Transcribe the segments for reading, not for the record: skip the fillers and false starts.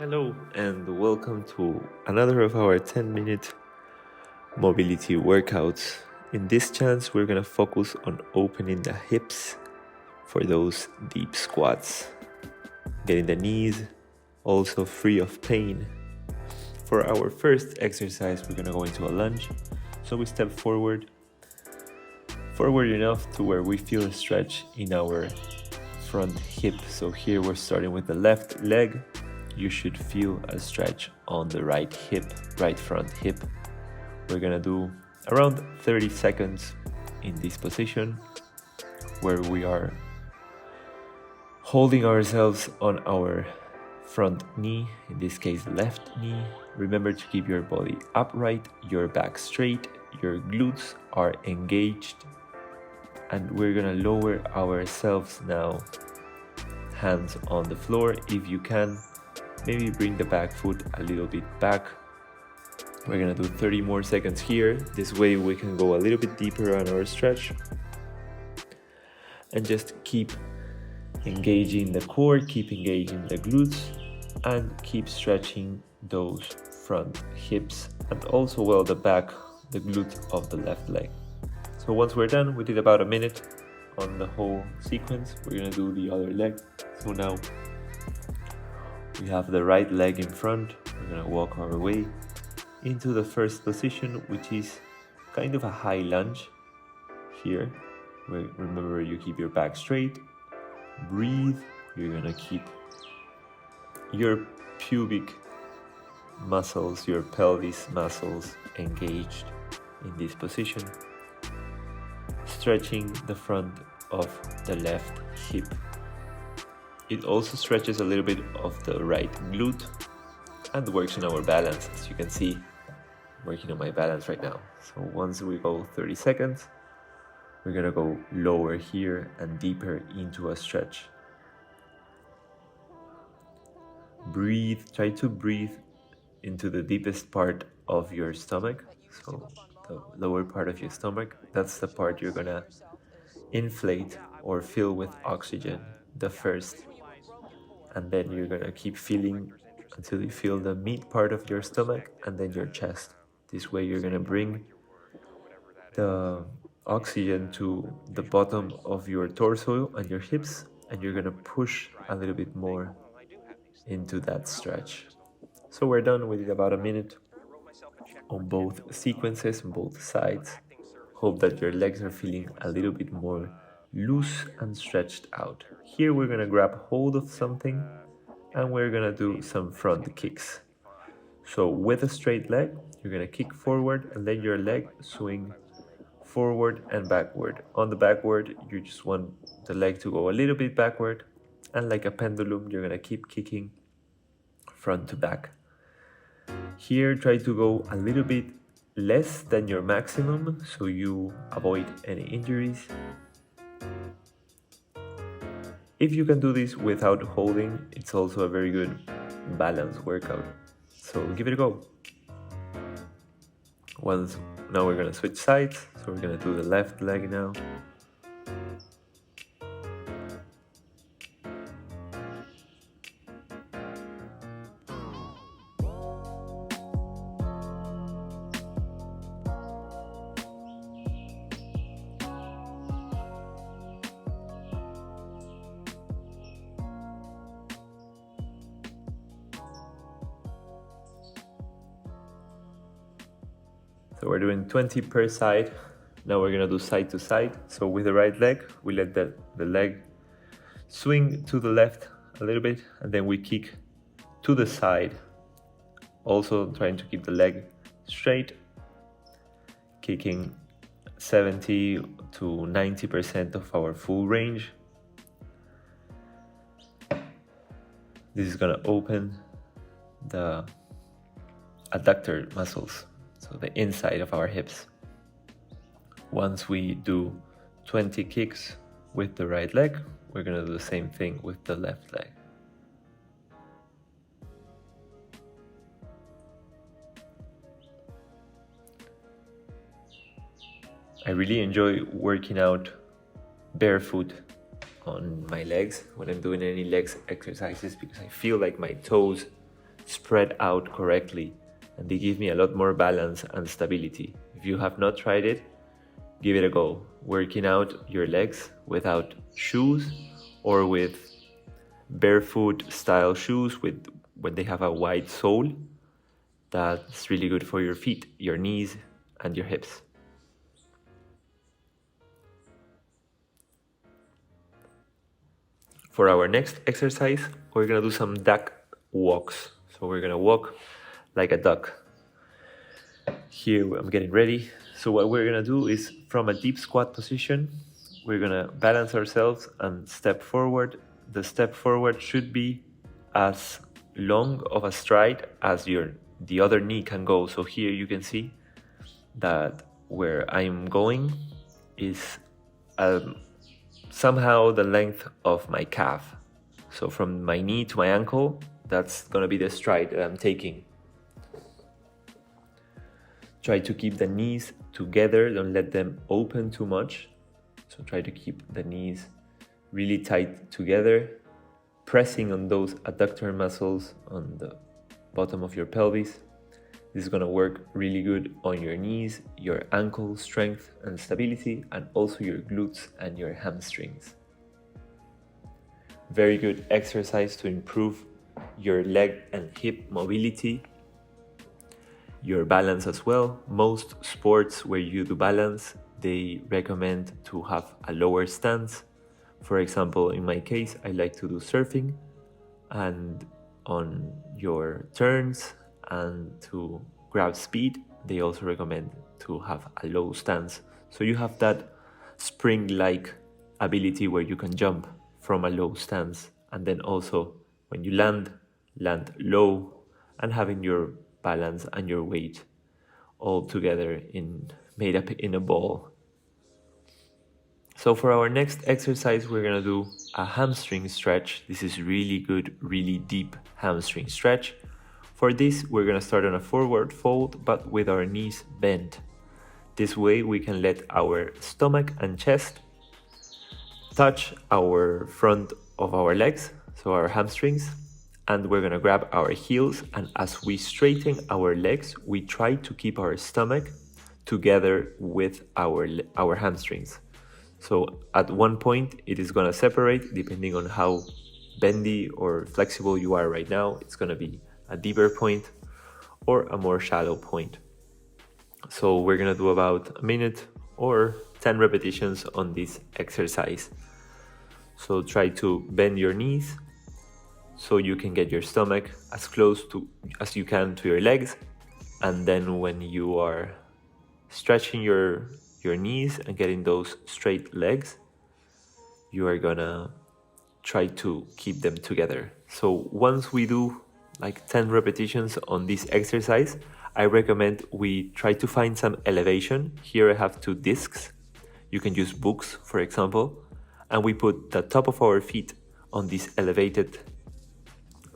Hello and welcome to another of our 10-minute mobility workouts. In this chance, we're going to focus on opening the hips for those deep squats, getting the knees also free of pain. For our first exercise, we're going to go into a lunge. So we step forward enough to where we feel a stretch in our front hip. So here we're starting with the left leg. You should feel a stretch on the right front hip. We're gonna do around 30 seconds in this position where we are holding ourselves on our front knee, in this case left knee. Remember to keep your body upright, your back straight, your glutes are engaged, and we're gonna lower ourselves now, hands on the floor if you can. Maybe bring the back foot a little bit back. We're gonna do 30 more seconds here. This way we can go a little bit deeper on our stretch. And just keep engaging the core, keep engaging the glutes, and keep stretching those front hips and also the back, the glute of the left leg. So once we're done, we did about a minute on the whole sequence. We're gonna do the other leg. So now we have the right leg in front. We're gonna walk our way into the first position, which is kind of a high lunge here. Remember, you keep your back straight, breathe. You're gonna keep your pubic muscles, your pelvis muscles engaged in this position, stretching the front of the left hip. It also stretches a little bit of the right glute and works on our balance. As you can see, I'm working on my balance right now. So once we go 30 seconds, we're gonna go lower here and deeper into a stretch. Breathe, try to breathe into the deepest part of your stomach. So the lower part of your stomach, that's the part you're gonna inflate or fill with oxygen the first. And then you're gonna keep feeling until you feel the meat part of your stomach and then your chest. This way you're gonna bring the oxygen to the bottom of your torso and your hips, and you're gonna push a little bit more into that stretch. So we're done. We did about a minute on both sequences, on both sides. Hope that your legs are feeling a little bit more loose and stretched out. Here we're gonna grab hold of something and we're gonna do some front kicks. So with a straight leg, you're gonna kick forward and let your leg swing forward and backward. On the backward, you just want the leg to go a little bit backward, and like a pendulum, you're gonna keep kicking front to back. Here, try to go a little bit less than your maximum so you avoid any injuries. If you can do this without holding, it's also a very good balance workout. So give it a go. Now we're gonna switch sides. So we're gonna do the left leg now. So we're doing 20 per side. Now we're gonna do side to side. So with the right leg, we let the leg swing to the left a little bit, and then we kick to the side. Also trying to keep the leg straight, kicking 70 to 90% of our full range. This is gonna open the adductor muscles, so the inside of our hips. Once we do 20 kicks with the right leg, we're gonna do the same thing with the left leg. I really enjoy working out barefoot on my legs when I'm doing any legs exercises, because I feel like my toes spread out correctly, and they give me a lot more balance and stability. If you have not tried it, give it a go. Working out your legs without shoes or with barefoot style shoes when they have a wide sole, that's really good for your feet, your knees, and your hips. For our next exercise, we're gonna do some duck walks. So we're gonna walk like a duck. Here I'm getting ready. So what we're gonna do is, from a deep squat position, we're gonna balance ourselves and step forward. The step forward should be as long of a stride as the other knee can go. So here you can see that where I'm going is somehow the length of my calf. So from my knee to my ankle, that's gonna be the stride that I'm taking. Try to keep the knees together, don't let them open too much. So try to keep the knees really tight together, pressing on those adductor muscles on the bottom of your pelvis. This is gonna work really good on your knees, your ankle strength and stability, and also your glutes and your hamstrings. Very good exercise to improve your leg and hip mobility, your balance as well. Most sports where you do balance, they recommend to have a lower stance. For example, in my case, I like to do surfing, and on your turns and to grab speed, they also recommend to have a low stance. So you have that spring-like ability where you can jump from a low stance, and then also when you land low and having your balance and your weight all together made up in a ball. So for our next exercise, we're gonna do a hamstring stretch. This is really good, really deep hamstring stretch. For this, we're gonna start on a forward fold, but with our knees bent. This way we can let our stomach and chest touch our front of our legs, so our hamstrings, and we're gonna grab our heels, and as we straighten our legs, we try to keep our stomach together with our hamstrings. So at one point it is gonna separate depending on how bendy or flexible you are right now. It's gonna be a deeper point or a more shallow point. So we're gonna do about a minute or 10 repetitions on this exercise. So try to bend your knees so you can get your stomach as close as you can to your legs. And then when you are stretching your knees and getting those straight legs, you are gonna try to keep them together. So once we do like 10 repetitions on this exercise, I recommend we try to find some elevation. Here I have 2 discs. You can use books, for example, and we put the top of our feet on these elevated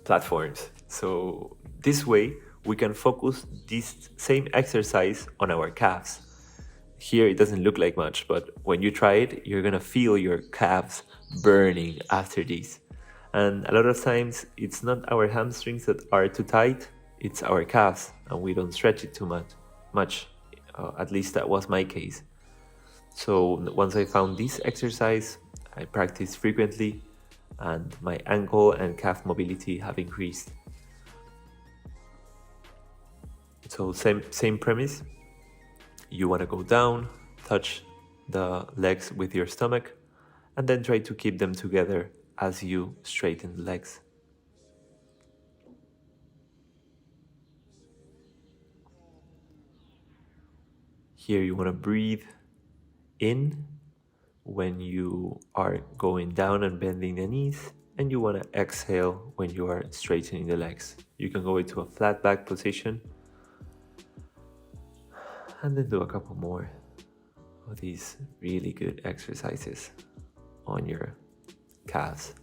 platforms. So this way we can focus this same exercise on our calves. Here it doesn't look like much, but when you try it, you're gonna feel your calves burning after this. And a lot of times it's not our hamstrings that are too tight, it's our calves, and we don't stretch it too much. At least that was my case. So once I found this exercise, I practiced frequently, and my ankle and calf mobility have increased. So same premise. You want to go down, touch the legs with your stomach, and then try to keep them together as you straighten the legs. Here you want to breathe in when you are going down and bending the knees, and you want to exhale when you are straightening the legs. You can go into a flat back position and then do a couple more of these really good exercises on your calves.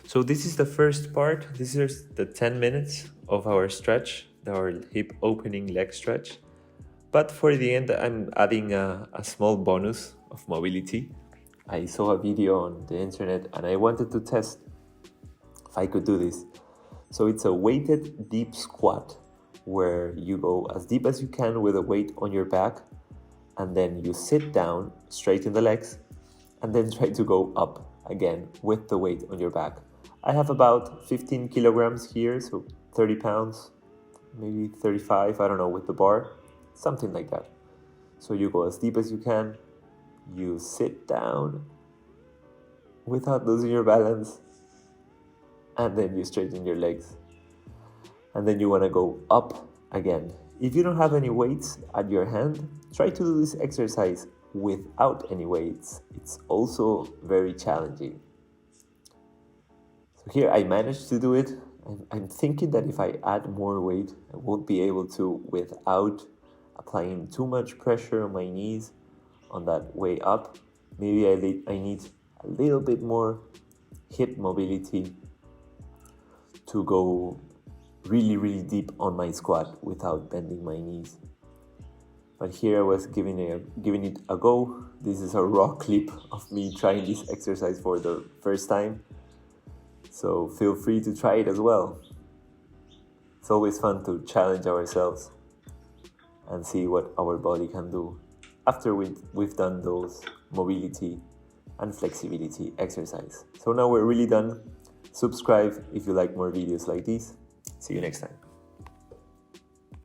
So this is the first part. This is the 10 minutes of our stretch, our hip opening leg stretch. But for the end, I'm adding a small bonus of mobility. I saw a video on the internet and I wanted to test if I could do this. So it's a weighted deep squat where you go as deep as you can with a weight on your back, and then you sit down, straighten the legs, and then try to go up again with the weight on your back. I have about 15 kilograms here, so 30 pounds, maybe 35, I don't know, with the bar, something like that. So you go as deep as you can, you sit down without losing your balance, and then you straighten your legs. And then you want to go up again. If you don't have any weights at your hand, try to do this exercise without any weights. It's also very challenging. So here I managed to do it. I'm thinking that if I add more weight, I won't be able to without applying too much pressure on my knees on that way up. Maybe I need a little bit more hip mobility to go really deep on my squat without bending my knees. But here I was giving it a go. This is a raw clip of me trying this exercise for the first time. So feel free to try it as well. It's always fun to challenge ourselves and see what our body can do after we've done those mobility and flexibility exercise. So now we're really done. Subscribe if you like more videos like these. See you next time.